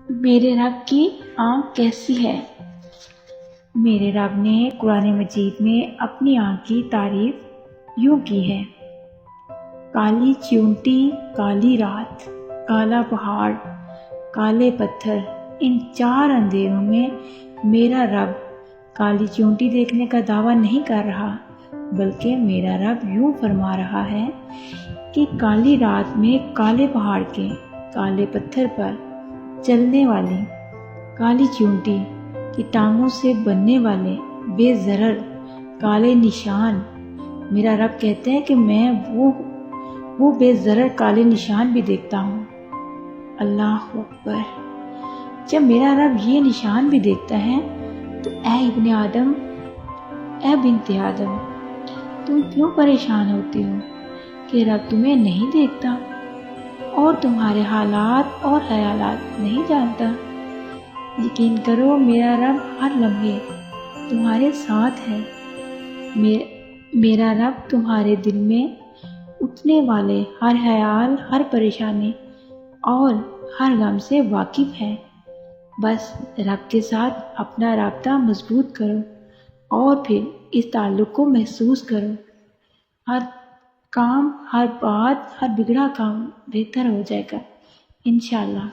میرے رب کی آنکھ کیسی ہے؟ میرے رب نے قرآن مجید میں اپنی آنکھ کی تعریف یوں کی ہے: کالی چیونٹی، کالی رات، کالا پہاڑ، کالے پتھر، ان چار اندھیروں میں میرا رب کالی چیونٹی دیکھنے کا دعویٰ نہیں کر رہا، بلکہ میرا رب یوں فرما رہا ہے کہ کالی رات میں کالے پہاڑ کے کالے پتھر پر چلنے والی کالی چیونٹی کی ٹانگوں سے بننے والے بے ضرر کالے نشان، میرا رب کہتے ہیں کہ میں وہ بے ضرر کالے نشان بھی دیکھتا ہوں۔ اللہ اکبر! جب میرا رب یہ نشان بھی دیکھتا ہے تو اے ابن آدم، اے بنت آدم، تم کیوں پریشان ہوتے ہو کہ رب تمہیں نہیں دیکھتا اور تمہارے حالات اور خیالات نہیں جانتا؟ یقین کرو میرا رب ہر لمحے تمہارے ساتھ ہے۔ میرا رب تمہارے دل میں اٹھنے والے ہر خیال، ہر پریشانی اور ہر غم سے واقف ہے۔ بس رب کے ساتھ اپنا رابطہ مضبوط کرو اور پھر اس تعلق کو محسوس کرو۔ ہر کام، ہر بات، ہر بگڑا کام بہتر ہو جائے گا انشاءاللہ۔